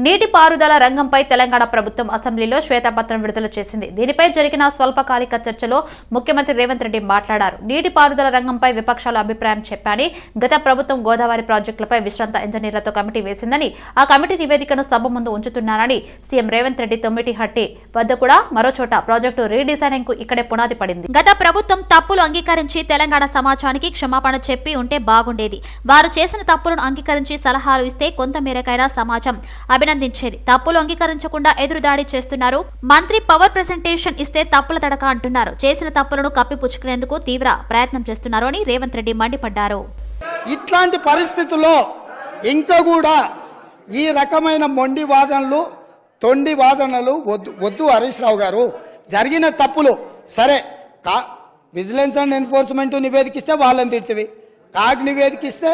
నీటిపారుదల రంగంపై తెలంగాణ ప్రభుత్వం అసెంబ్లీలో శ్వేతపత్రం విడుదల చేసింది. దీనిపై జరిగిన స్వల్పకాలిక చర్చలో ముఖ్యమంత్రి రేవంత్ రెడ్డి మాట్లాడారు. నీటిపారుదల రంగంపై విపక్షాల అభిప్రాయం చెప్పాని, గత ప్రభుత్వం గోదావరి ప్రాజెక్టులపై విశ్రాంత ఇంజనీర్లతో కమిటీ వేసిందని, ఆ కమిటీ నివేదికను సభ ముందు ఉంచుతున్నారని, సీఎం రేవంత్ రెడ్డి తొమ్మిటిహట్టి వద్ద కూడా మరోచోట ప్రాజెక్టు రీడిజైనింగ్ కు ఇక్కడే పునాది పడింది. గత ప్రభుత్వం తప్పులు అంగీకరించి తెలంగాణ సమాజానికి క్షమాపణ చెప్పి ఉంటే బాగుండేది. వారు చేసిన తప్పులను అంగీకరించి సలహాలు ఇస్తే కొంత మేరకైనా సమాజం అభినందించేది. తప్పులు అంగీకరించకుండా ఎదురుదాడి చేస్తున్నారు. మంత్రి పవర్ ప్రెజెంటేషన్ ఇస్తే తప్పుల తడక అంటున్నారు. చేసిన తప్పులను కప్పిపుచ్చుకునేందుకు తీవ్ర ప్రయత్నం చేస్తున్నారు అని రేవంత్ రెడ్డి మండిపడ్డారు. ఇట్లాంటి పరిస్థితుల్లో ఇంకా కూడా ఈ రకమైన మొండి వాదనలు, తొండి వాదనలు వద్దు హరీష్ రావు గారు. జరిగిన తప్పులు సరే, విజిలెన్స్ అండ్ ఎన్ఫోర్స్మెంట్ నివేదికిస్తే వాళ్ళని తిట్టివి, కాగ్ నివేదికిస్తే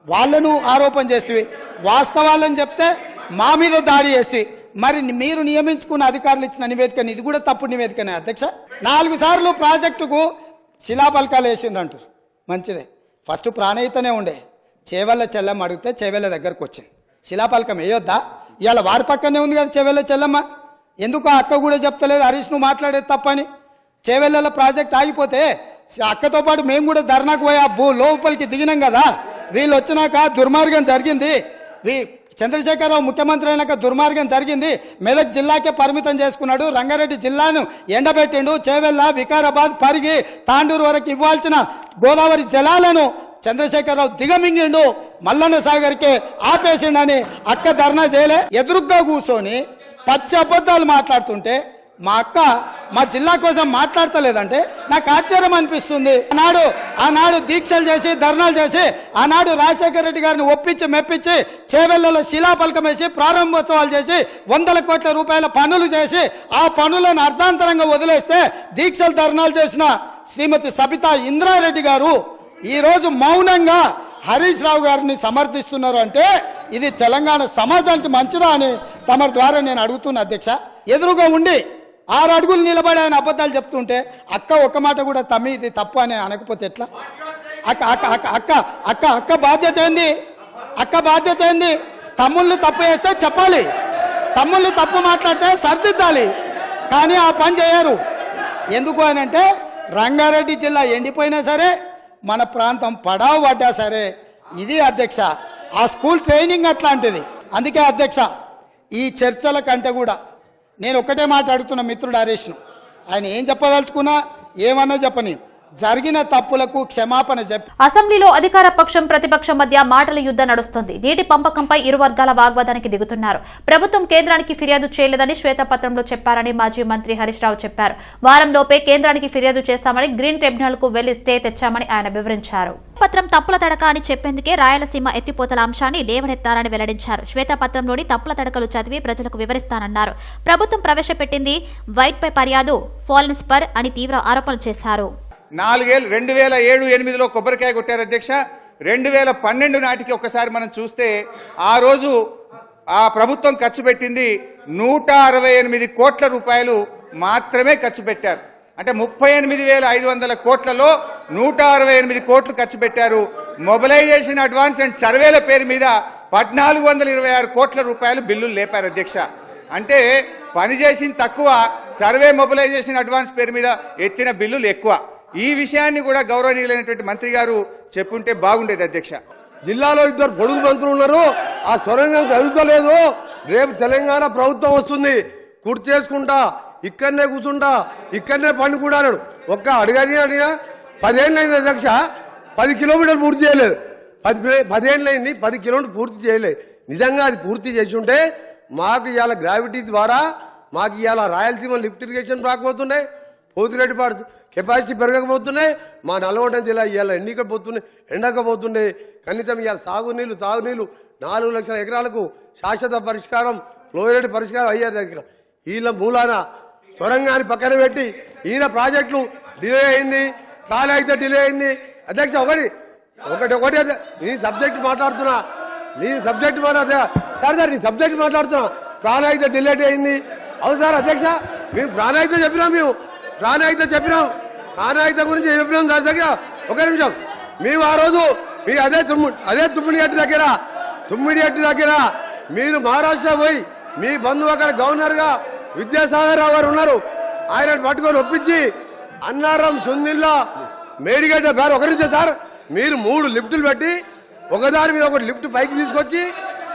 వాళ్ళను ఆరోపణ చేస్తేవి, వాస్తవాలను చెప్తే మా మీద దాడి చేస్తేవి. మరి మీరు నియమించుకున్న అధికారులు ఇచ్చిన నివేదికని ఇది కూడా తప్పుడు నివేదికనే అధ్యక్ష. 4 సార్లు ప్రాజెక్టుకు శిలాపలకాలు వేసిండ్రంటారు, మంచిదే. ఫస్ట్ ప్రాణహితనే ఉండే, చేవెళ్ళ చెల్లమ్మ అడిగితే చేవెళ్ళ దగ్గరకు వచ్చింది. శిలాపలకం వేయొద్దా? ఇవాళ వారి పక్కనే ఉంది కదా చేవెళ్ళ చెల్లమ్మ. ఎందుకు ఆ అక్క కూడా చెప్తలేదు హరీష్ నువ్వు మాట్లాడేది తప్పని? చేవెళ్ళ ప్రాజెక్ట్ ఆగిపోతే అక్కతో పాటు మేము కూడా ధర్నాకు పోయి లోపలికి దిగినాం కదా. వీళ్ళు వచ్చినాక దుర్మార్గం జరిగింది. చంద్రశేఖరరావు ముఖ్యమంత్రి అయినాక దుర్మార్గం జరిగింది. మెదక్ జిల్లాకే పరిమితం చేసుకున్నాడు, రంగారెడ్డి జిల్లాను ఎండబెట్టిండు. చేవెళ్ళ, వికారాబాద్, పరిగి, తాండూరు వరకు ఇవ్వాల్సిన గోదావరి జలాలను చంద్రశేఖరరావు దిగమింగిండు, మల్లన్న సాగర్కే ఆపేసిండని అక్క ధర్నా చేయలే. ఎదురుగ్గా కూర్చొని పచ్చి అబద్ధాలు మాట్లాడుతుంటే మా అక్క మా జిల్లా కోసం మాట్లాడతలేదంటే నాకు ఆశ్చర్యం అనిపిస్తుంది. ఆనాడు దీక్షలు చేసి, ధర్నాలు చేసి, ఆనాడు రాజశేఖర రెడ్డి గారిని ఒప్పించి మెప్పించి చేవెళ్లలో శిలాపలకం వేసి ప్రారంభోత్సవాలు చేసి 100 కోట్ల రూపాయల పనులు చేసి ఆ పనులను అర్ధాంతరంగా వదిలేస్తే దీక్షలు ధర్నాలు చేసిన శ్రీమతి సబితా ఇంద్రారెడ్డి గారు ఈరోజు మౌనంగా హరీష్ రావు గారిని సమర్థిస్తున్నారు అంటే ఇది తెలంగాణ సమాజానికి మంచిదా అని తమ ద్వారా నేను అడుగుతున్నా అధ్యక్ష. ఎదురుగా ఉండి 6 అడుగులు నిలబడి ఆయన అబద్ధాలు చెప్తుంటే అక్క ఒక్క మాట కూడా తమ్మి ఇది తప్పు అని అనకపోతే ఎట్లా? అక్క బాధ్యత ఏంది? అక్క బాధ్యత ఏంది? తమ్ముళ్ళు తప్పు చేస్తే చెప్పాలి, తమ్ముళ్ళు తప్పు మాట్లాడితే సరిదిద్దాలి. కానీ ఆ పని చేయరు. ఎందుకు అని అంటే రంగారెడ్డి జిల్లా ఎండిపోయినా సరే, మన ప్రాంతం పడావు పడ్డా సరే, ఇది అధ్యక్ష ఆ స్కూల్ ట్రైనింగ్ అట్లాంటిది. అందుకే అధ్యక్ష ఈ చర్చల కంటే కూడా నేను ఒక్కటే మాట అడుగుతున్న మిత్రుడు హరీష్ను, ఆయన ఏం చెప్పదలుచుకున్నా ఏమన్నా చెప్పని జరిగిన తప్పులకు క్షమాపణ చెప్పి. అసెంబ్లీలో అధికార పక్షం ప్రతిపక్షం మధ్య మాటల యుద్ధం నడుస్తుంది. నీటి పంపకంపై ఇరు వర్గాల వాగ్వాదానికి దిగుతున్నారు. ప్రభుత్వం కేంద్రానికి ఫిర్యాదు చేయలేదని శ్వేతపత్రంలో చెప్పారని మాజీ మంత్రి హరీష్ రావు చెప్పారు. వారంలోపే కేంద్రానికి ఫిర్యాదు చేస్తామని, గ్రీన్ ట్రిబ్యునల్ కు వెళ్లి స్టే తెచ్చామని ఆయన వివరించారు. పత్రం తప్పుల తడక అని చెప్పేందుకే రాయలసీమ ఎత్తిపోతల అంశాన్ని లేవనెత్తారని వెల్లడించారు. శ్వేతపత్రంలోని తప్పుల తడకలు చదివి ప్రజలకు వివరిస్తానన్నారు. ప్రభుత్వం ప్రవేశపెట్టింది వైట్ పై ఫిర్యాదు ఫాలెన్స్ పర్ అని తీవ్ర ఆరోపణలు చేశారు. 2007-8లో కొబ్బరికాయ కొట్టారు అధ్యక్ష. 2012 నాటికి ఒకసారి మనం చూస్తే ఆ రోజు ఆ ప్రభుత్వం ఖర్చు పెట్టింది 168 కోట్ల రూపాయలు మాత్రమే ఖర్చు పెట్టారు. అంటే 38,500 కోట్లలో 168 కోట్లు ఖర్చు పెట్టారు. మొబిలైజేషన్, అడ్వాన్స్ అండ్ సర్వేల పేరు మీద 1426 కోట్ల రూపాయలు బిల్లులు లేపారు అధ్యక్ష. అంటే పనిచేసింది తక్కువ, సర్వే, మొబిలైజేషన్, అడ్వాన్స్ పేరు మీద ఎత్తిన బిల్లులు ఎక్కువ. ఈ విషయాన్ని కూడా గౌరవనీయులైనటువంటి మంత్రి గారు చెప్పుంటే బాగుండేది అధ్యక్ష. జిల్లాలో 2 పొడుగు మంత్రులు ఉన్నారు, ఆ సొరంగం చదువుతలేదు. రేపు తెలంగాణ ప్రభుత్వం వస్తుంది, కుర్చీ చేసుకుంటా, ఇక్కడనే కూర్చుంటా, ఇక్కడనే పండు కూడా అన్నాడు. ఒక్క అడిగినా 10 ఏళ్ళు అయింది అధ్యక్ష, 10 కిలోమీటర్లు పూర్తి చేయలేదు. 10 ఏళ్ళు అయింది, 10 కిలోమీటర్లు పూర్తి చేయలేదు. నిజంగా అది పూర్తి చేసి ఉంటే మాకు ఇవాళ గ్రావిటీ ద్వారా మాకు ఇవాళ రాయలసీమ లిఫ్ట్ ఇరిగేషన్ రాకపోతున్నాయి, పోతిరెడ్డిపాడు కెపాసిటీ పెరగకపోతున్నాయి, మా నల్గొండ జిల్లా ఇవాళ ఎండకపోతుండే. కనీసం ఇవాళ తాగునీళ్ళు 4 లక్షల ఎకరాలకు శాశ్వత పరిష్కారం, ఫ్లోరైడ్ పరిష్కారం అయ్యేది. వీళ్ళ మూలాన సొరంగాన్ని పక్కన పెట్టి ఈయన ప్రాజెక్టులు డిలే అయింది, అయితే డిలే అయింది అధ్యక్ష. ఒకటి నీ సబ్జెక్ట్ మాట్లాడుతున్నా, నీ సబ్జెక్ట్ మాట్లాడుతున్నా. ప్రాణాయితే డిలే అయింది. అవును సార్ అధ్యక్ష, మేము ప్రాణాయితే చెప్పినాం, ప్రాణాయిత గురించి చెప్పినాం సార్ దగ్గర. ఒక నిమిషం, మేము ఆ రోజు మీ అదే తుమ్మిడిగట్టు దగ్గర మీరు మహారాష్ట్ర పోయి మీ బంధువు అక్కడ గవర్నర్గా విద్యాసాగర్ రావు గారు ఉన్నారు, ఆయన పట్టుకొని ఒప్పించి అన్నారం సుందిల్లా మేడిగడ్డ పేరు ఒకరించే సార్ మీరు 3 లిఫ్టులు పెట్టి ఒకదాని మీద ఒకటి లిఫ్ట్ పైకి తీసుకొచ్చి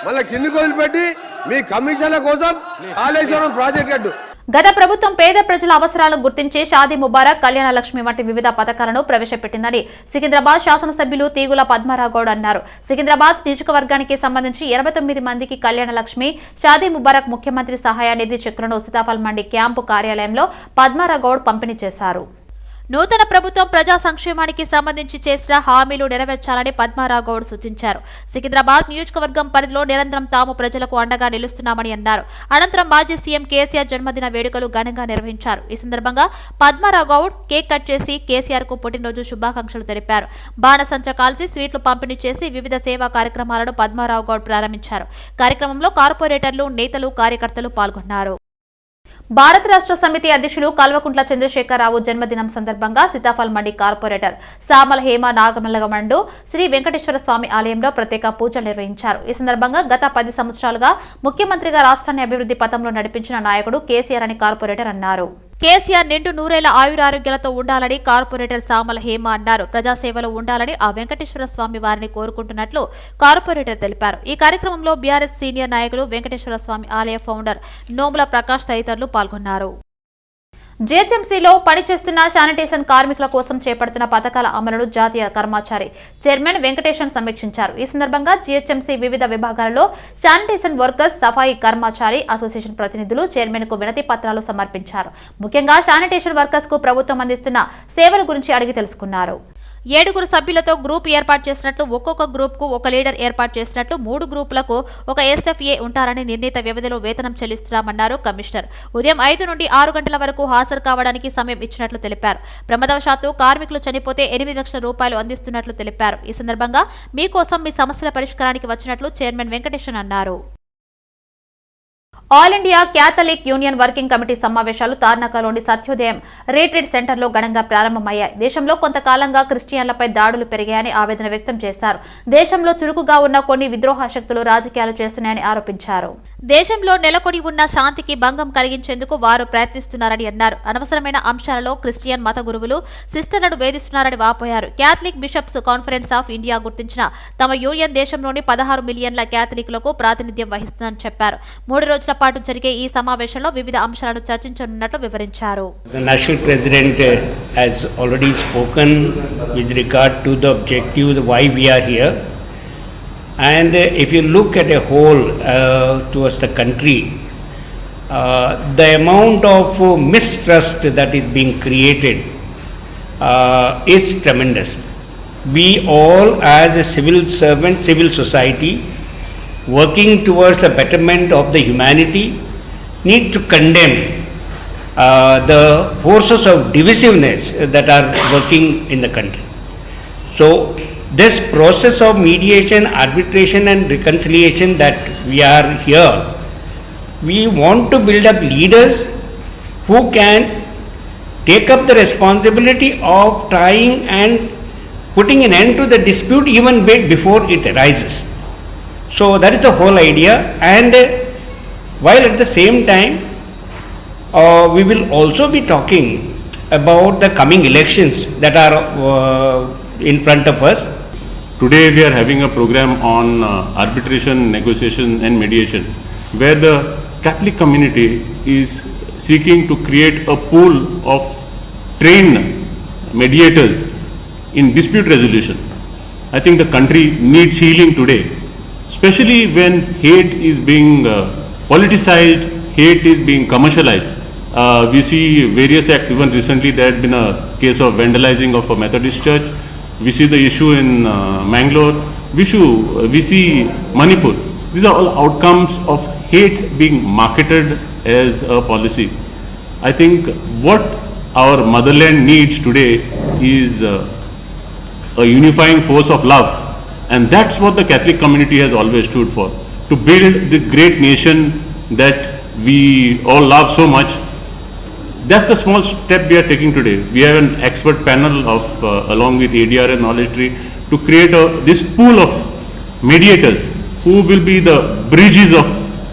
మళ్ళీ కిందికి వదిలిపెట్టి మీ కమిషన్ల కోసం కాళేశ్వరం ప్రాజెక్ట్ కట్టు. గత ప్రభుత్వం పేద ప్రజల అవసరాలను గుర్తించి షాదీ ముబారక్, కళ్యాణ లక్ష్మి వంటి వివిధ పథకాలను ప్రవేశపెట్టిందని సికింద్రాబాద్ శాసనసభ్యులు తీగుల పద్మారావు గౌడ్ అన్నారు. సికింద్రాబాద్ నియోజకవర్గానికి సంబంధించి 89 మందికి కళ్యాణ లక్ష్మి, షాదీ ముబారక్ ముఖ్యమంత్రి సహాయ నిధి చెక్కులను సీతాఫల్ మండి క్యాంపు కార్యాలయంలో పద్మారావు గౌడ్ పంపిణీ చేశారు. నూతన ప్రభుత్వం ప్రజా సంక్షేమానికి సంబంధించి చేసిన హామీలు నెరవేర్చాలని పద్మారావు గౌడ్ సూచించారు. సికింద్రాబాద్ నియోజకవర్గం పరిధిలో నిరంతరం తాము ప్రజలకు అండగా నిలుస్తున్నామని అన్నారు. అనంతరం మాజీ సీఎం కేసీఆర్ జన్మదిన వేడుకలు ఘనంగా నిర్వహించారు. ఈ సందర్భంగా పద్మారావు గౌడ్ కేక్ కట్ చేసి కేసీఆర్ కు పుట్టినరోజు శుభాకాంక్షలు తెలిపారు. బాణసంచ కాల్చి స్వీట్లు పంపిణీ చేసి వివిధ సేవా కార్యక్రమాలను పద్మారావు గౌడ్ ప్రారంభించారు. కార్యక్రమంలో కార్పొరేటర్లు, నేతలు, కార్యకర్తలు పాల్గొన్నారు. భారత రాష్ట్ర సమితి అధ్యక్షులు కల్వకుంట్ల చంద్రశేఖరరావు జన్మదినం సందర్భంగా సీతాఫల్ మండి కార్పొరేటర్ సామల హేమ నాగమల్లగమండు శ్రీ వెంకటేశ్వర స్వామి ఆలయంలో ప్రత్యేక పూజలు నిర్వహించారు. ఈ సందర్భంగా గత 10 సంవత్సరాలుగా ముఖ్యమంత్రిగా రాష్ట్రాన్ని అభివృద్ధి పథంలో నడిపించిన నాయకుడు కేసీఆర్ అని కార్పొరేటర్ అన్నారు. కేసీఆర్ నిండు నూరేళ్ల ఆయురారోగ్యాలతో ఉండాలని కార్పొరేటర్ సామల హేమ అన్నారు. ప్రజాసేవలో ఉండాలని ఆ వెంకటేశ్వర స్వామి వారిని కోరుకుంటున్నట్లు కార్పొరేటర్ తెలిపారు. ఈ కార్యక్రమంలో బీఆర్ఎస్ సీనియర్ నాయకులు, వెంకటేశ్వర స్వామి ఆలయ ఫౌండర్ నోముల ప్రకాష్ తదితరులు పాల్గొన్నారు. జీహెచ్ఎంసీలో పనిచేస్తున్న శానిటేషన్ కార్మికుల కోసం చేపడుతున్న పథకాల అమలును జాతీయ కర్మచారి చైర్మన్ వెంకటేశన్ సమీక్షించారు. ఈ సందర్భంగా జీహెచ్ఎంసీ వివిధ విభాగాలలో శానిటేషన్ వర్కర్స్, సఫాయి కర్మచారి అసోసియేషన్ ప్రతినిధులు చైర్మన్ కు వినతి పత్రాలు సమర్పించారు. ముఖ్యంగా శానిటేషన్ వర్కర్స్ కు ప్రభుత్వం అందిస్తున్న సేవల గురించి అడిగి తెలుసుకున్నారు. 7 సభ్యులతో గ్రూప్ ఏర్పాటు చేసినట్లు, ఒక్కొక్క గ్రూప్ కు ఒక లీడర్ ఏర్పాటు చేసినట్లు, 3 గ్రూపులకు ఒక ఎస్ఎఫ్ఏ ఉంటారని నిర్ణీత వ్యవధిలో వేతనం చెల్లిస్తున్నామన్నారు కమిషనర్. ఉదయం 5 నుండి 6 గంటల వరకు హాజరు కావడానికి సమయం ఇచ్చినట్లు తెలిపారు. ప్రమాదవశాత్తు కార్మికులు చనిపోతే 8 లక్షల రూపాయలు అందిస్తున్నట్లు తెలిపారు. ఈ సందర్భంగా మీకోసం మీ సమస్యల పరిష్కారానికి వచ్చినట్లు చైర్మన్ వెంకటేశన్ అన్నారు. All India Catholic union working committee సమావేశాలు తార్నాకలోని సత్యోదయం రీట్రీట్ సెంటర్లో ఘనంగా ప్రారంభమయ్యాయి. దేశంలో కొంతకాలంగా క్రిస్టియన్లపై దాడులు పెరిగాయని ఆవేదన వ్యక్తం చేశారు. దేశంలో చురుకుగా ఉన్న కొన్ని విద్రోహ శక్తులు రాజకీయాలు చేస్తున్నాయని ఆరోపించారు. దేశంలో నెలకొని ఉన్న శాంతికి భంగం కలిగించేందుకు వారు ప్రయత్నిస్తున్నారని అన్నారు. అనవసరమైన అంశాలలో క్రిస్టియన్ మత గురువులు, సిస్టర్లను వేధిస్తున్నారని వాపోయారు. Catholic bishops conference of India గుర్తించిన తమ యూనియన్ దేశంలోని 16 మిలియన్ల క్యాథలికులకు ప్రాతినిధ్యం వహిస్తుందని చెప్పారు. 3 రోజుల పాటు జరిగే ఈ సమావేశంలో వివిధ అంశాలను చర్చించనున్నట్లు వివరించారు. The national president has already spoken with regard to the objectives why we are here, and if you look at a whole towards the country, the amount of mistrust that is being created is tremendous. We all as a civil servant, civil society working towards the betterment of the humanity need to condemn the forces of divisiveness that are working in the country. So this process of mediation, arbitration and reconciliation that we are here, we want to build up leaders who can take up the responsibility of trying and putting an end to the dispute even before it arises. So that is the whole idea, and while at the same time we will also be talking about the coming elections that are in front of us. Today we are having a program on arbitration, negotiation and mediation, where the Catholic community is seeking to create a pool of trained mediators in dispute resolution. I think the country needs healing today, especially when hate is being politicized, hate is being commercialized. We see various acts. Even recently there had been a case of vandalizing of a Methodist church. We see the issue in Mangalore. We see Manipur. These are all outcomes of hate being marketed as a policy. I think what our motherland needs today is a unifying force of love. And that's what the Catholic community has always stood for, to build the great nation that we all love so much. That's the small step we are taking today. We have an expert panel of, along with ADR and Knowledge Tree, to create this pool of mediators who will be the bridges of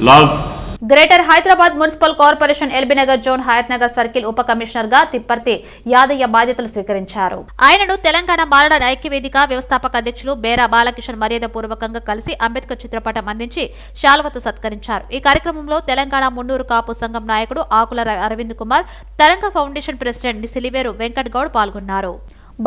love. Greater Hyderabad municipal corporation LB Nagar zone Hayathnagar circle ఉప commissioner గా తిప్పర్తి యాదయ్య బాధ్యతలు స్వీకరించారు. ఆయనను తెలంగాణ మారడ ఐక్యవేదిక వ్యవస్థాపక అధ్యక్షులు బేరా బాలకిషన్ మర్యాద పూర్వకంగా కలిసి అంబేద్కర్ చిత్రపటం అందించి శాల్వతో సత్కరించారు. ఈ కార్యక్రమంలో తెలంగాణ మున్నూరు కాపు సంఘం నాయకుడు ఆకుల అరవింద్ కుమార్, తరంగ ఫౌండేషన్ ప్రెసిడెంట్ సిలివేరు వెంకట్ గౌడ్ పాల్గొన్నారు.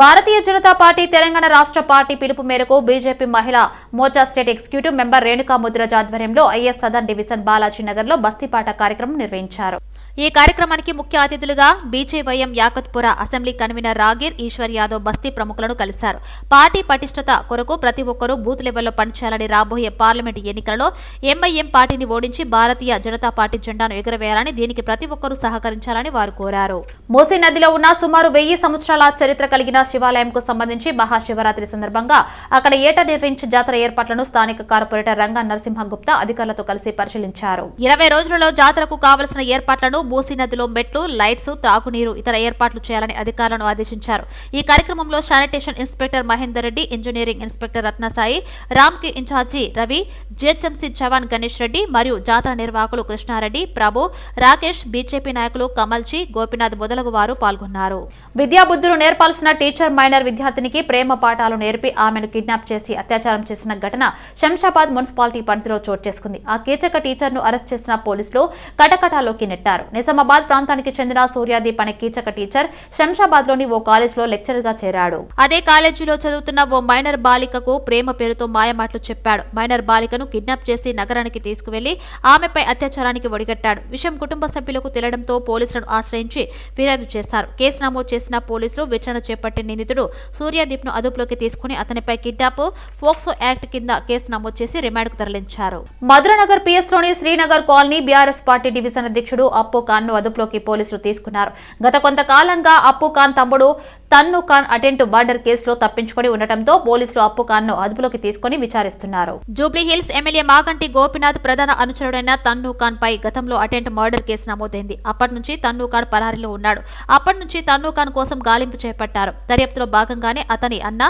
భారతీయ జనతా పార్టీ తెలంగాణ రాష్ట్ర పార్టీ పిలుపు మేరకు BJP Mahila Morcha state executive member Renuka Mudraj ఆధ్వర్యంలో ఐఎస్ సదర్ డివిజన్ బాలాజీనగర్ లో బస్తీపాట కార్యక్రమం నిర్వహించారు. ఈ కార్యక్రమానికి ముఖ్య అతిథులుగా BJYM Yakutpura assembly convener Ragir Eshwar Yadav బస్తీ ప్రముఖులను కలిశారు. పార్టీ పటిష్టత కొరకు ప్రతి ఒక్కరూ బూత్ లెవెల్లో పనిచేయాలని, రాబోయే పార్లమెంటు ఎన్నికలలో ఎంఐఎం పార్టీని ఓడించి భారతీయ జనతా పార్టీ జెండాను ఎగురవేయాలని, దీనికి ప్రతి ఒక్కరూ సహకరించాలని వారు కోరారు. మూసీ నదిలో ఉన్న సుమారు 1000 సంవత్సరాల చరిత్ర కలిగిన శివాలయంకు సంబంధించి మహాశివరాత్రి సందర్భంగా అక్కడ ఏటా నిర్వహించే జాతర ఏర్పాట్లను స్థానిక కార్పొరేటర్ రంగా నరసింహగుప్తా అధికారులతో కలిసి పరిశీలించారు. 20 రోజులలో జాతరకు కావలసిన ఏర్పాట్లను, మూసీ నదిలో మెట్లు, లైట్స్, త్రాగునీరు, ఇతర ఏర్పాట్లు చేయాలని అధికారులను ఆదేశించారు. ఈ కార్యక్రమంలో sanitation inspector Mahender Reddy, engineering inspector Ratnasai, Ramky in charge Ravi, GHMC జవాన్ గణేష్ రెడ్డి మరియు జాతర నిర్వాహకులు కృష్ణారెడ్డి, ప్రభు, రాకేష్, బీజేపీ నాయకులు కమల్జీ, గోపినాథ్ మొదలగు వారు పాల్గొన్నారు. విద్యాబుద్ధులు నేర్పాల్సిన టీచర్ మైనర్ విద్యార్థినికి ప్రేమ పాఠాలు నేర్పి ఆమెను కిడ్నాప్ చేసి అత్యాచారం చేసిన ఘటన శంషాబాద్ మున్సిపాలిటీ పరిధిలో చోటు చేసుకుంది. ఆ కీచక టీచర్ ను అరెస్ట్ చేసిన పోలీసులు కటకటాలోకి నెట్టారు. నిజామాబాద్ ప్రాంతానికి చెందిన సూర్యాదీప్ అనే కీచక టీచర్ శంషాబాద్ లోని ఓ కాలేజీలో లెక్చరర్ గా చేరాడు. అదే కాలేజీలో చదువుతున్న ఓ మైనర్ బాలికకు ప్రేమ పేరుతో మాయమాటలు చెప్పాడు. మైనర్ బాలికను కిడ్నాప్ చేసి నగరానికి తీసుకువెళ్లి ఆమెపై అత్యాచారానికి ఒడిగట్టాడు. విషయం కుటుంబ సభ్యులకు తెలియడంతో పోలీసులను ఆశ్రయించి ఫిర్యాదు చేశారు. కేసు నమోదు చేసిన పోలీసులు విచారణ చేపట్టిన నిందితుడు సూర్యాదీప్ ను అదుపులోకి తీసుకుని అతనిపై కిడ్నాప్, ఫోక్సో యాక్ట్ కింద కేసు నమోదు చేసి రిమాండ్ కు తరలించారు. మధురనగర్ పిఎస్ లోని Srinagar colony BRS party division అధ్యక్షుడు అప్పు ఖాన్ ను అదుపులోకి పోలీసులు తీసుకున్నారు. గత కొంతకాలంగా అప్పు ఖాన్ తమ్ముడు తన్ను ఖాన్ అటెంప్ట్ మర్డర్ కేసులో తప్పించుకొని ఉండటంతో పోలీసులు అప్పు ఖాన్ ను అదుపులోకి తీసుకుని విచారిస్తున్నారు. జూబ్లీహిల్స్ ఎమ్మెల్యే మాగంటి గోపినాథ్ ప్రధాన అనుచరుడైన తన్ను ఖాన్ పై గతంలో అటెంప్ట్ మర్డర్ కేసు నమోదైంది. అప్పటి నుంచి తన్ను ఖాన్ పరారీలో ఉన్నాడు. అప్పటి నుంచి తన్ను ఖాన్ కోసం గాలింపు చేపట్టారు. దర్యాప్తులో భాగంగానే అతని అన్న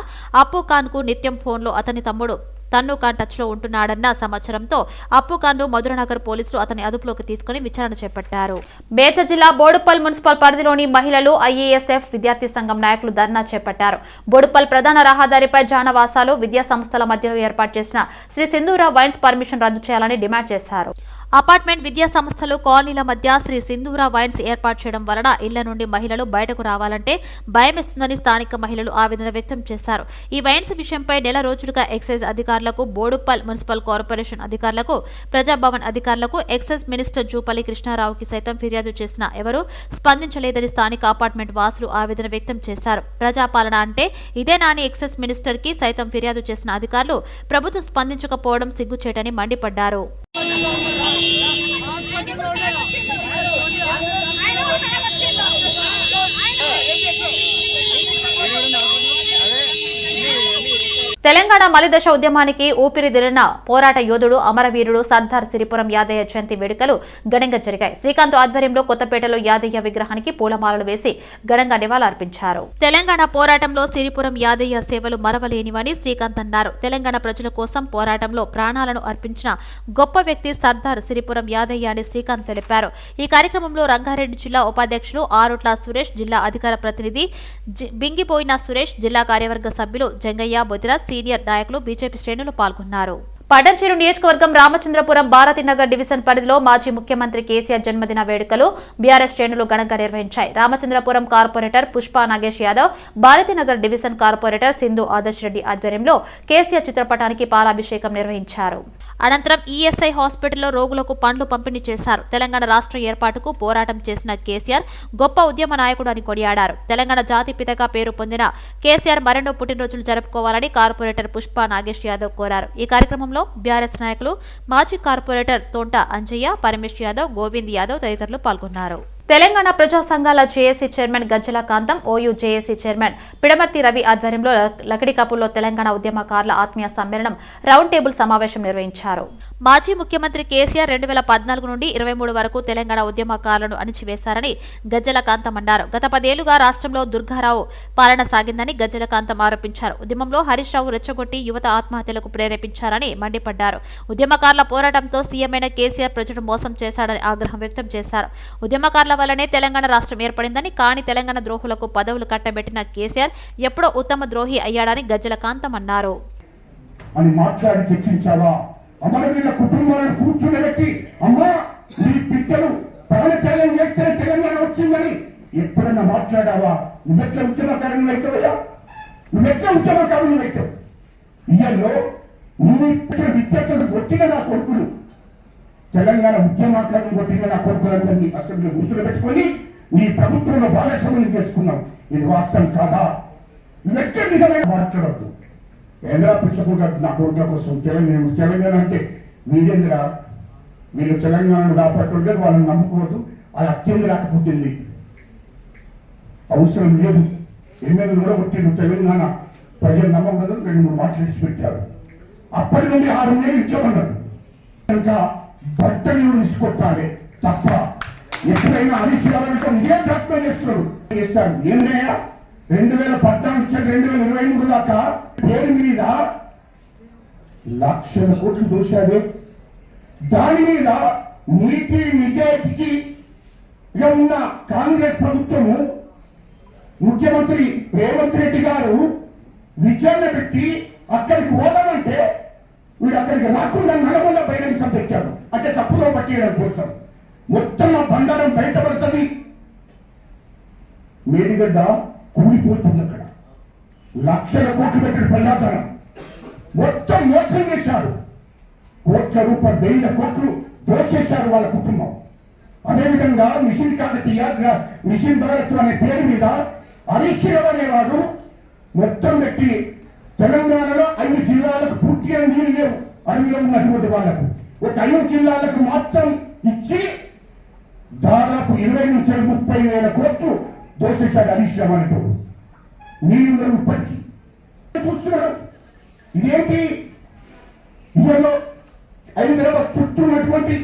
అప్పు ఖాన్ కు నిత్యం ఫోన్లో అతని తమ్ముడు తన్ను ఖాన్ టచ్ లో ఉంటున్నాడన్న సమాచారంతో అప్పు ఖాన్ ను మధురనగర్ పోలీసులు అతని అదుపులోకి తీసుకుని విచారణ చేపట్టారు. మేడ్చల్ జిల్లా బోడుప్పల్ మున్సిపల్ పరిధిలోని మహిళలు ఐఏఎస్ఎఫ్ విద్యార్థి సంఘం నాయకులు ధర్నా చేపట్టారు. బోడుప్పల్ ప్రధాన రహదారిపై జానవాసాలు విద్యా సంస్థల మధ్యలో ఏర్పాటు చేసిన శ్రీ సింధూర వైన్స్ పర్మిషన్ రద్దు చేయాలని డిమాండ్ చేశారు. అపార్ట్మెంట్ విద్యా సంస్థలు కాలనీల మధ్య శ్రీ సింధూర వైన్స్ ఏర్పాటు చేయడం వలన ఇళ్ల నుండి మహిళలు బయటకు రావాలంటే భయమేస్తుందని స్థానిక మహిళలు ఆవేదన వ్యక్తం చేశారు. ఈ వైన్స్ విషయంపై నెల రోజులుగా ఎక్సైజ్ అధికారులకు, బోడుప్పల్ మున్సిపల్ కార్పొరేషన్ అధికారులకు, ప్రజాభవన్ అధికారులకు, ఎక్సైజ్ మినిస్టర్ జూపల్లి కృష్ణారావుకి సైతం ఫిర్యాదు చేసినా ఎవరూ స్పందించలేదని స్థానిక అపార్ట్మెంట్ వాసులు ఆవేదన వ్యక్తం చేశారు. ప్రజాపాలన అంటే ఇదేనా అని ఎక్సైజ్ మినిస్టర్ కి సైతం ఫిర్యాదు చేసిన అధికారులు ప్రభుత్వం స్పందించకపోవడం సిగ్గుచేటని మండిపడ్డారు. తెలంగాణ మలిదశ ఉద్యమానికి ఊపిరిదిలిన పోరాట యోధుడు అమరవీరుడు సర్దార్ సిరిపురం యాదయ్య జయంతి వేడుకలు ఘనంగా జరిగాయి. శ్రీకాంత్ ఆధ్వర్యంలో కొత్తపేటలో యాదయ్య విగ్రహానికి పూలమాలలు వేసి ఘనంగా నివాళులర్పించారు. తెలంగాణ పోరాటంలో సిరిపురం యాదయ్య సేవలు మరవలేనివని శ్రీకాంత్ అన్నారు. తెలంగాణ ప్రజల కోసం పోరాటంలో ప్రాణాలను అర్పించిన గొప్ప వ్యక్తి సర్దార్ సిరిపురం యాదయ్య అని శ్రీకాంత్ తెలిపారు. ఈ కార్యక్రమంలో రంగారెడ్డి జిల్లా ఉపాధ్యక్షులు ఆరుట్ల సురేష్, జిల్లా అధికార ప్రతినిధి బింగిపోయిన సురేష్, జిల్లా కార్యవర్గ సభ్యులు జంగయ్య, బొదిరాజ్, సీనియర్ నాయకులు, బీజేపీ శ్రేణులు పాల్గొన్నారు. పటంచెరు నియోజకవర్గం రామచంద్రపురం భారతీనగర్ డివిజన్ పరిధిలో మాజీ ముఖ్యమంత్రి కేసీఆర్ జన్మదిన వేడుకలు బీఆర్ఎస్ శ్రేణులు ఘనంగా నిర్వహించాయి. Ramachandrapuram corporator Pushpa Nagesh Yadav, Bharathinagar division corporator Sindhu Adarsh Reddy ఆధ్వర్యంలో కేసీఆర్ చిత్రపటానికి పాలాభిషేకం నిర్వహించారు. అనంతరం ఈఎస్ఐ హాస్పిటల్లో రోగులకు పండ్లు పంపిణీ చేశారు. తెలంగాణ రాష్ట్ర ఏర్పాటుకు పోరాటం చేసిన కేసీఆర్ గొప్ప ఉద్యమ నాయకుడు అని కొనియాడారు. తెలంగాణ జాతిపితగా పేరు పొందిన కేసీఆర్ మరెన్నో పుట్టినరోజులు జరుపుకోవాలని కార్పొరేటర్ పుష్ప నాగేష్ యాదవ్ కోరారు. ఈ కార్యక్రమంలో బీఆర్ఎస్ నాయకులు, మాజీ కార్పొరేటర్ తోంట అంజయ్య, పరమేష్ యాదవ్, గోవింద్ యాదవ్ తదితరులు పాల్గొన్నారు. తెలంగాణ ప్రజా సంఘాల JAC chairman Gajjala Kantham, OU JAC chairman Pidamarthi Ravi ఆధ్వర్యంలో లకిడికపుల్లో తెలంగాణ ఉద్యమకారుల ఆత్మీయ సమ్మేళనం రౌండ్ టేబుల్ సమావేశం నిర్వహించారు. మాజీ ముఖ్యమంత్రి కేసీఆర్ 2014 నుండి 23 వరకు తెలంగాణ ఉద్యమకారులను అణిచివేశారని గజ్జల కాంతం అన్నారు. గత 10 ఏళ్లుగా రాష్ట్రంలో దుర్గారావు పాలన సాగిందని గజ్జల కాంతం ఆరోపించారు. ఉద్యమంలో హరీష్ రావు రెచ్చగొట్టి యువత ఆత్మహత్యలకు ప్రేరేపించారని మండిపడ్డారు. ఉద్యమకారుల పోరాటంతో సీఎంఐన కేసీఆర్ ప్రజలను మోసం చేశాడని ఆగ్రహం వ్యక్తం చేశారు. ఉద్యమకారుల వల్లనే తెలంగాణ రాష్ట్రం ఏర్పడిందని, కానీ తెలంగాణ ద్రోహులకు పదవులు కట్టబెట్టిన కేసీఆర్ ఎప్పుడో ఉత్తమ ద్రోహి అయ్యాడని గజ్జల కాంతం అన్నారు. అని మాట్లాడి చర్చించావా? అమరవీళ్ళ కుటుంబాలను కూర్చుని అమ్మా ఈ బిడ్డలు పవన త్యాగం చేస్తేనే తెలంగాణ వచ్చిందని ఎప్పుడన్నా మాట్లాడావా? నువ్వెట్లా ఉద్యమకారులు అవుతావయ్యా? నువ్వెట్లా ఉద్యమకారులు అవుతావు? ఇయ్యల్లో నువ్వు విద్యార్థులు కొట్టిన నా కొడుకులు, తెలంగాణ ఉద్యమకారులను కొట్టిన నా కొడుకులందరినీ అసెంబ్లీ ముసులు పెట్టుకొని నీ ప్రభుత్వంలో భాగస్వామ్యం చేసుకున్నావు. ఇది వాస్తవం కాదా? నువ్వెట్లా నిజమైన మాట్లాడద్దు. ఏంద్రా పిచ్చకుండా నా కొడుకుల కోసం తెలంగాణ అంటే వీడేంద్ర, వీళ్ళు తెలంగాణను కాపాడుతుంటే వాళ్ళని నమ్ముకోవద్దు. అది అత్యంత రాకపోతుంది, అవసరం లేదు. ఎమ్మెల్యే నూడగొట్టిండు తెలంగాణ ప్రజలు నమ్మకూడదు. 2-3 మాటలు పెట్టారు. అప్పటి నుండి 6 నెలలు ఇచ్చామన్నారు. ఇంకా బట్టలు తీసుకొట్టాలి తప్ప ఎప్పుడైనా అనిశ్చితంతో ఇదే ప్రయత్నం చేస్తారు. ఏంటయ్యా 2014 నుంచి 2023 దాకా పేరు మీద లక్షల కోట్లు దోశాడే. దాని మీద నీతి నిజాయితీకి ఉన్న కాంగ్రెస్ ప్రభుత్వము, ముఖ్యమంత్రి రేవంత్ రెడ్డి గారు విచారణ పెట్టి అక్కడికి పోదామంటే వీడు అక్కడికి రాకుండా నల్గొండ బహిరంగ పెట్టాడు. అంటే తప్పుదో పట్టేయడం కోసం మొత్తం ఆ బండారం బయటపడుతుంది. మేడిగడ్డ కూలిపోతుంది. అక్కడ లక్షల కోట్లు పెట్టిన ప్రజాధనం మొత్తం మోసం చేశారు. కోట్ల రూపాయలు, 1000 కోట్లు దోచేశారు వాళ్ళ కుటుంబం. అదేవిధంగా మిషన్ కాకతీయ, మిషన్ భారత్ అనే పేరు మీద హరీష్ రావు అనేవాడు మొత్తం పెట్టి తెలంగాణలో 5 జిల్లాలకు పూర్తిగా నీళ్ళు లేవు. అడవిలో ఉన్నటువంటి వాళ్లకు ఒక 5 జిల్లాలకు మాత్రం ఇచ్చి దాదాపు 20 నుంచి 30 వేల కోట్లు దోషేశాడు హరీష్ రావు అనేటోడు. నీళ్ళు ఇప్పటికీ చూస్తున్నాడు. ఇదేంటి? ఇళ్ళలో హైదరాబాద్ చుట్టూ ఉన్నటువంటి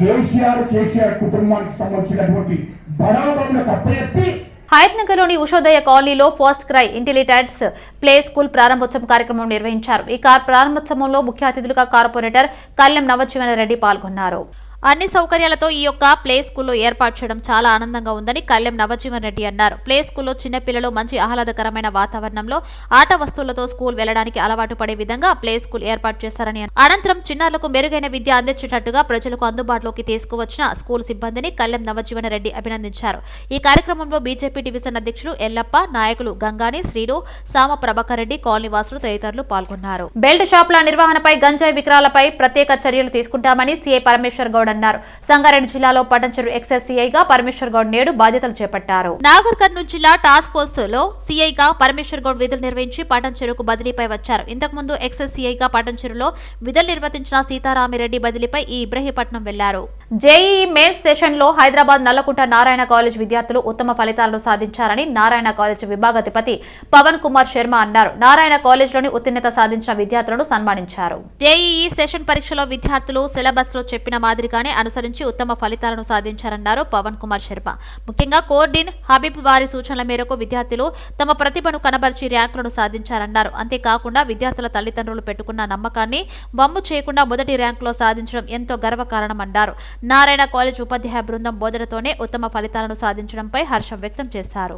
కేసీఆర్ కుటుంబానికి సంబంధించినటువంటి బడాబాబులకు అప్పచెప్పి హయత్నగర్ లోని ఉషోదయ కాలనీలో first cry intelligence play school ప్రారంభోత్సవం కార్యక్రమం నిర్వహించారు. ఈ ప్రారంభోత్సవంలో ముఖ్య అతిథులుగా కార్పొరేటర్ కళ్లెం నవజీవన రెడ్డి పాల్గొన్నారు. అన్ని సౌకర్యాలతో ఈ యొక్క ప్లే స్కూల్లో ఏర్పాటు చేయడం చాలా ఆనందంగా ఉందని కళ్లెం నవజీవన్ రెడ్డి అన్నారు. ప్లే స్కూల్లో చిన్నపిల్లలు మంచి ఆహ్లాదకరమైన వాతావరణంలో ఆట వస్తువులతో స్కూల్ వెళ్లడానికి అలవాటు పడే విధంగా ప్లే స్కూల్ ఏర్పాటు చేశారని అనంతరం చిన్నారులకు మెరుగైన విద్య అందించేటట్టుగా ప్రజలకు అందుబాటులోకి తీసుకువచ్చిన స్కూల్ సిబ్బందిని కళ్లెం నవజీవన్ రెడ్డి అభినందించారు. ఈ కార్యక్రమంలో బీజేపీ డివిజన్ అధ్యక్షులు ఎల్లప్ప, నాయకులు గంగాని, శ్రీను, సామ ప్రభాకర్ రెడ్డి, కాలనీవాసులు తదితరులు పాల్గొన్నారు. బెల్ట్ షాపుల నిర్వహణపై, గంజాయి విక్రయాలపై ప్రత్యేక చర్యలు తీసుకుంటామని సీఐ పరమేశ్వర్ గౌడ్ అన్నారు. సంగారెడ్డి జిల్లాలో పటంచెరు ఎక్సైజ్ సీఐగా పరమేశ్వర్ గౌడ్ నేడు బాధ్యతలు చేపట్టారు. నాగర్ కర్నూలు జిల్లా టాస్క్ ఫోర్స్ లో సీఐగా పరమేశ్వర్ గౌడ్ విధులు నిర్వహించి పటంచెరుకు బదిలీపై వచ్చారు. ఇంతకుముందు ఎక్సైజ్ సీఐగా పటంచెరులో విధులు నిర్వర్తించిన సీతారామిరెడ్డి బదిలీపై ఈ ఇబ్రహీపట్నం వెళ్లారు. జేఈఈ మెయిన్స్ సెషన్ లో హైదరాబాద్ నల్లకుంట నారాయణ కాలేజ్ విద్యార్థులు ఉత్తమ ఫలితాలను సాధించారని నారాయణ కాలేజ్ విభాగాధిపతి పవన్ కుమార్ శర్మ అన్నారు. నారాయణ కాలేజ్ లోని ఉత్తీర్ణత సాధించిన విద్యార్థులను సన్మానించారు. జేఈఈ సెషన్ పరీక్షలో విద్యార్థులు సిలబస్ లో చెప్పిన మాదిరిగానే అనుసరించి ఉత్తమ ఫలితాలను సాధించారన్నారు పవన్ కుమార్ శర్మ. ముఖ్యంగా కోర్డిన్ హబీబ్ వారి సూచనల మేరకు విద్యార్థులు తమ ప్రతిభను కనబర్చి ర్యాంకులను సాధించారన్నారు. అంతేకాకుండా విద్యార్థుల తల్లిదండ్రులు పెట్టుకున్న నమ్మకాన్ని వమ్ము చేయకుండా మొదటి ర్యాంకులో సాధించడం ఎంతో గర్వకారణమన్నారు. నారాయణ కాలేజ్ ఉపాధ్యాయ బృందం బోధనతోనే ఉత్తమ ఫలితాలను సాధించడంపై హర్షం వ్యక్తం చేశారు.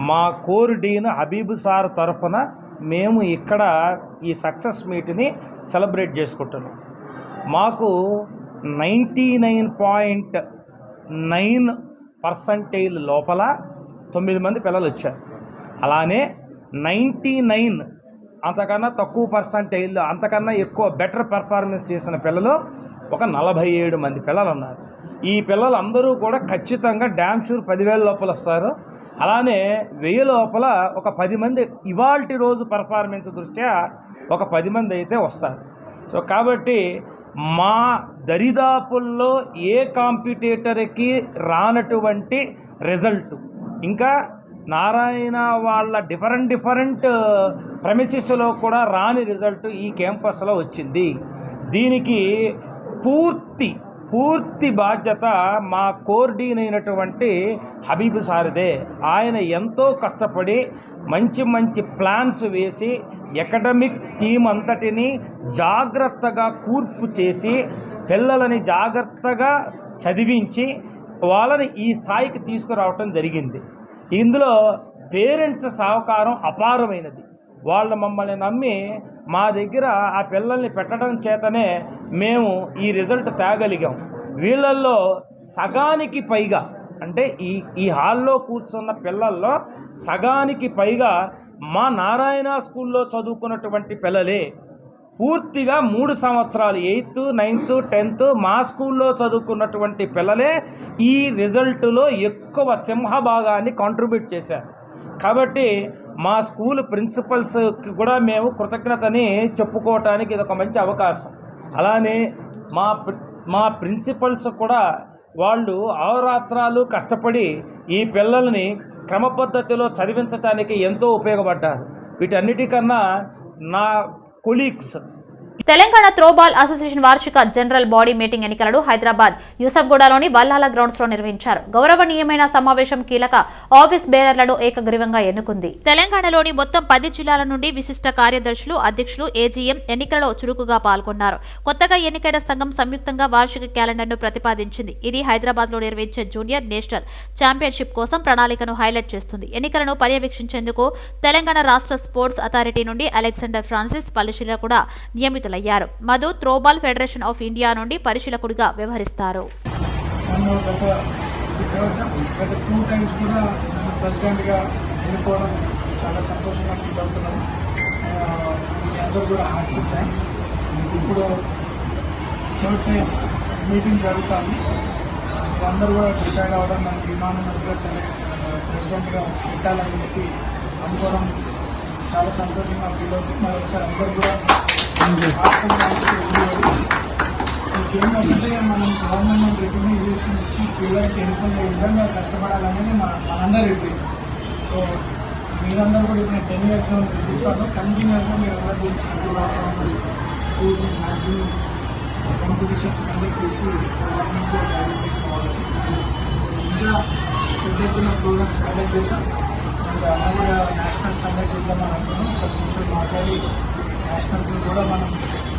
మా కోర్ డీన్ హబీబ్ సార్ తరఫున మేము ఇక్కడ ఈ సక్సెస్ మీట్ని సెలబ్రేట్ చేసుకుంటున్నాం. మాకు 99.9% లోపల 9 మంది పిల్లలు వచ్చారు. అలానే 99 అంతకన్నా తక్కువ పర్సంటేజ్, అంతకన్నా ఎక్కువ బెటర్ పెర్ఫార్మెన్స్ చేసిన పిల్లలు ఒక 47 మంది పిల్లలు ఉన్నారు. ఈ పిల్లలందరూ కూడా ఖచ్చితంగా డ్యామ్ షూర్ 10,000 లోపల వస్తారు. అలానే 1000 లోపల ఒక 10 మంది ఇవాల్టి రోజు పెర్ఫార్మెన్స్ దృష్ట్యా ఒక 10 మంది అయితే వస్తారు. సో కాబట్టి మా దరిదాపుల్లో ఏ కాంపిటేటర్కి రానటువంటి రిజల్ట్, ఇంకా నారాయణ వాళ్ళ డిఫరెంట్ ప్రెమిసెస్లో కూడా రాని రిజల్ట్ ఈ క్యాంపస్లో వచ్చింది. దీనికి పూర్తి బాధ్యత మా కోర్డీన్ అయినటువంటి హబీబ్ సార్దే. ఆయన ఎంతో కష్టపడి మంచి ప్లాన్స్ వేసి అకాడమిక్ టీం అంతటిని జాగ్రత్తగా కూర్పు చేసి పిల్లలని జాగ్రత్తగా చదివించి వాళ్ళని ఈ స్థాయికి తీసుకురావటం జరిగింది. ఇందులో పేరెంట్స్ సహకారం అపారమైనది. వాళ్ళు మమ్మల్ని నమ్మి మా దగ్గర ఆ పిల్లల్ని పెట్టడం చేతనే మేము ఈ రిజల్ట్ తేగలిగాం. వీళ్ళల్లో సగానికి పైగా, అంటే ఈ హాల్లో కూర్చున్న పిల్లల్లో సగానికి పైగా మా నారాయణ స్కూల్లో చదువుకున్నటువంటి పిల్లలే. పూర్తిగా 3 సంవత్సరాలు 8th, 9th, 10th మా స్కూల్లో చదువుకున్నటువంటి పిల్లలే ఈ రిజల్ట్లో ఎక్కువ సింహభాగాన్ని కాంట్రిబ్యూట్ చేశారు. కాబట్టి మా స్కూల్ ప్రిన్సిపల్స్కి కూడా మేము కృతజ్ఞతని చెప్పుకోవటానికి ఇది ఒక మంచి అవకాశం. అలానే మా ప్రిన్సిపల్స్ కూడా వాళ్ళు అహోరాత్రాలు కష్టపడి ఈ పిల్లల్ని క్రమపద్ధతిలో చదివించడానికి ఎంతో ఉపయోగపడ్డారు. వీటన్నిటికన్నా నా కొలీగ్స్. తెలంగాణ త్రోబాల్ అసోసియేషన్ వార్షిక జనరల్ బాడీ మీటింగ్ ఎన్నికలను హైదరాబాద్ యూసఫ్గూడలోని వల్లాల గ్రౌండ్స్ లో నిర్వహించారు. గౌరవనీయమైన సమావేశం కీలక ఆఫీస్ బేరర్లను ఏకగ్రీవంగా ఎన్నుకుంది. తెలంగాణలోని మొత్తం 10 జిల్లాల నుండి విశిష్ట కార్యదర్శులు, అధ్యక్షులు, ఏజీఎం ఎన్నికలలో చురుకుగా పాల్గొన్నారు. కొత్తగా ఎన్నికైన సంఘం సంయుక్తంగా వార్షిక క్యాలెండర్ను ప్రతిపాదించింది. ఇది హైదరాబాద్ లో నిర్వహించే జూనియర్ నేషనల్ ఛాంపియన్షిప్ కోసం ప్రణాళికను హైలైట్ చేస్తుంది. ఎన్నికలను పర్యవేక్షించేందుకు తెలంగాణ రాష్ట్ర స్పోర్ట్స్ అథారిటీ నుండి అలెగ్జాండర్ ఫ్రాన్సిస్ పరిశీలకుడు కూడా నియమితులయ్యారు. Madhu throwball federation of India నుండి పరిశీలకుడిగా వ్యవహరిస్తారు. గత 2 times కూడా నన్ను ప్రెసిడెంట్గా ఎన్నుకోవడం చాలా సంతోషంగా ఫీల్ అవుతున్నాను. అందరూ కూడా హార్ట్ఫుల్ థ్యాంక్స్. ఇప్పుడు 3rd time మీటింగ్ జరుగుతుంది. అందరూ కూడా డిసైడ్ అవ్వడం మనకి యునానిమస్గా సరే ప్రెసిడెంట్గా పెట్టాలని చెప్పి అనుకోవడం చాలా సంతోషంగా ఫీల్ అవుతుంది. మరి ఒకసారి అందరూ కూడా హార్ట్ఫుల్ థ్యాంక్స్. ఇంకేంటంటే మనం గవర్నమెంట్ రికగ్నైజేషన్ ఇచ్చి పిల్లలకి ఎన్నుకునే విధంగా కష్టపడాలనేది మనందరి డ్రీమ్. సో మీరందరూ కూడా ఇప్పుడు 10 years చూస్తాను. కంటిన్యూస్గా మీరు అందరూ స్కూల్ మ్యాక్సిమం కాంపిటీషన్స్ కండక్ట్ చేసి గవర్నమెంట్లో కావాలి. ఇంకా పెద్ద ఎత్తున ప్రోగ్రామ్స్ కండక్ట్ చేద్దాం. ఇంకా అలా కూడా నేషనల్స్ కండక్ట్ చేద్దామని అనుకున్నాం. సో కొంచెం మాట్లాడి నేషనల్స్ కూడా మనం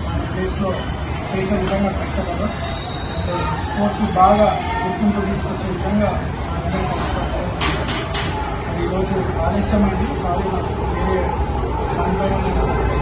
మన ప్లేస్లో చేసే విధంగా కష్టపడదాం. అంటే స్పోర్ట్స్ని బాగా గుర్తింపు తీసుకొచ్చే విధంగా అందరూ కష్టపడతారు. ఈరోజు ఆలస్యమైంది, సారీ, నాకు వేరే పనిపైన